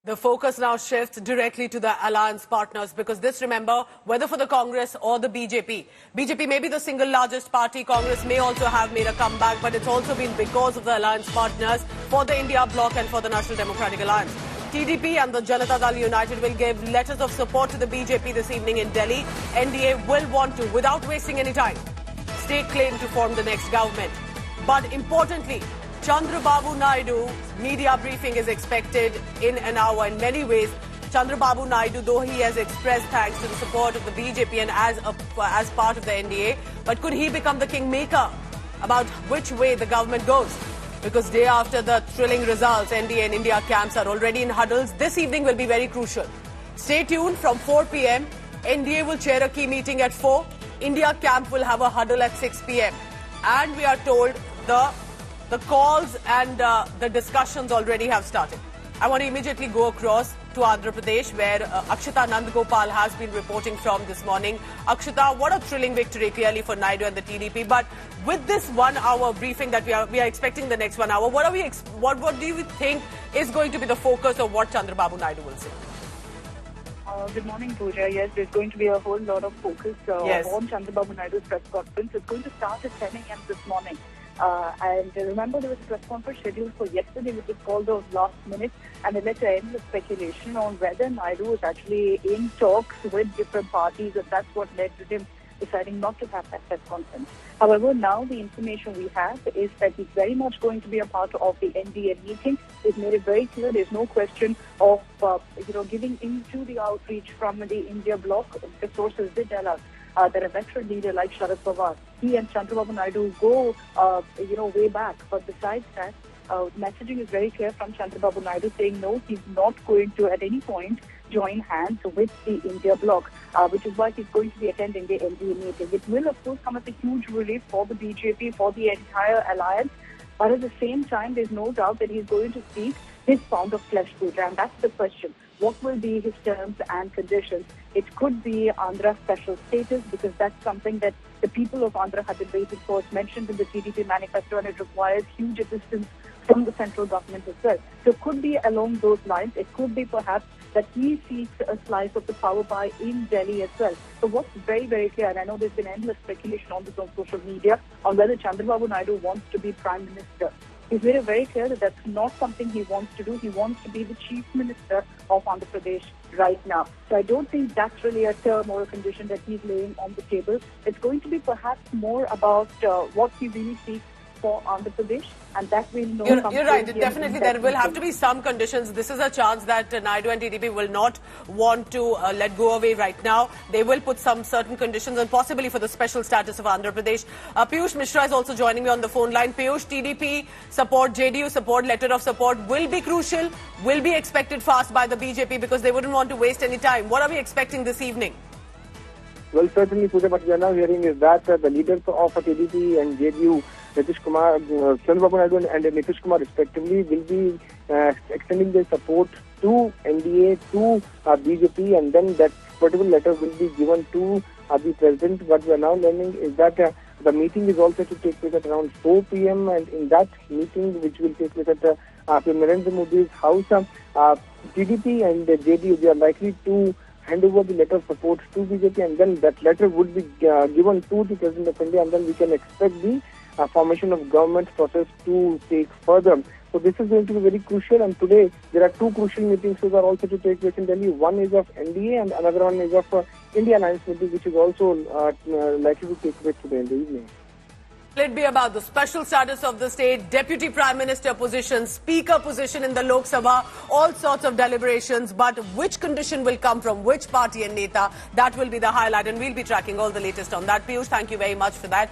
The focus now shifts directly to the alliance partners because this, remember, whether for the Congress or the BJP may be the single largest party. Congress may also have made a comeback, but it's also been because of the alliance partners for the India bloc and for the National Democratic Alliance. TDP and the Janata Dal United will give letters of support to the BJP this evening in Delhi. NDA will want to, without wasting any time, stake claim to form the next government. But importantly, Chandrababu Naidu's media briefing is expected in an hour. In many ways, Chandrababu Naidu, though he has expressed thanks to the support of the BJP and as part of the NDA, but could he become the kingmaker about which way the government goes? Because day after the thrilling results, NDA and India camps are already in huddles. This evening will be very crucial. Stay tuned from 4 p.m. NDA will chair a key meeting at 4. India camp will have a huddle at 6 p.m. And we are told the calls and the discussions already have started. I want to immediately go across to Andhra Pradesh, where Akshita Nandagopal has been reporting from this morning. Akshita, what a thrilling victory clearly for Naidu and the TDP. But with this 1 hour briefing that we are expecting the next 1 hour, what do you think is going to be the focus of what Chandrababu Naidu will say? Good morning, Pooja. Yes, there's going to be a whole lot of focus on Chandrababu Naidu's press conference. It's going to start at 10 a.m. this morning. And remember, there was a press conference scheduled for yesterday, which was called off last minute, and they let end the speculation on whether Naidu was actually in talks with different parties, and that's what led to him deciding not to have that press conference. However, now the information we have is that he's very much going to be a part of the NDA meeting. He's made it very clear there's no question of giving into the outreach from the India bloc. The sources did tell us that a veteran leader like Sharad Pawar, he and Chandrababu Naidu go, way back. But besides that, messaging is very clear from Chandrababu Naidu saying no, he's not going to at any point join hands with the India bloc, which is why he's going to be attending the NDA meeting. It will, of course, come as a huge relief for the BJP, for the entire alliance. But at the same time, there's no doubt that he's going to seek his pound of flesh, Pooja, and that's the question. What will be his terms and conditions? It could be Andhra special status, because that's something that the people of Andhra have been waiting for. It's mentioned in the TDP manifesto, and it requires huge assistance from the central government as well. So it could be along those lines. It could be perhaps that he seeks a slice of the power pie in Delhi as well. So what's very, very clear, and I know there's been endless speculation on this on social media, on whether Chandrababu Naidu wants to be Prime Minister. He's made it very clear that that's not something he wants to do. He wants to be the Chief Minister of Andhra Pradesh right now. So I don't think that's really a term or a condition that he's laying on the table. It's going to be perhaps more about what he really seeks for Andhra Pradesh, and that we'll know. You're right. Definitely, there will have to be some conditions. This is a chance that Naidu and TDP will not want to let go away right now. They will put some certain conditions, and possibly for the special status of Andhra Pradesh. Piyush Mishra is also joining me on the phone line. Piyush, TDP support, JDU support, letter of support will be crucial, will be expected fast by the BJP because they wouldn't want to waste any time. What are we expecting this evening? Well, certainly, Pooja, what we are now hearing is that the leaders of TDP and JDU, Nitish Kumar, Chandrababu Naidu and Nitish Kumar respectively, will be extending their support to NDA, to BJP, and then that particular letter will be given to the president. What we are now learning is that the meeting is also to take place at around 4 p.m. and in that meeting, which will take place at Narendra Modi's house, TDP and JDU, they are likely to hand over the letter of support to BJP, and then that letter would be given to the President of India, and then we can expect the formation of government process to take further. So this is going to be very crucial, and today there are two crucial meetings which are also to take place in Delhi. One is of NDA and another one is of India Alliance meeting, which is also likely to take place today in the evening. Will it be about the special status of the state, deputy prime minister position, speaker position in the Lok Sabha, all sorts of deliberations, but which condition will come from which party and neta, that will be the highlight, and we'll be tracking all the latest on that. Piyush, thank you very much for that.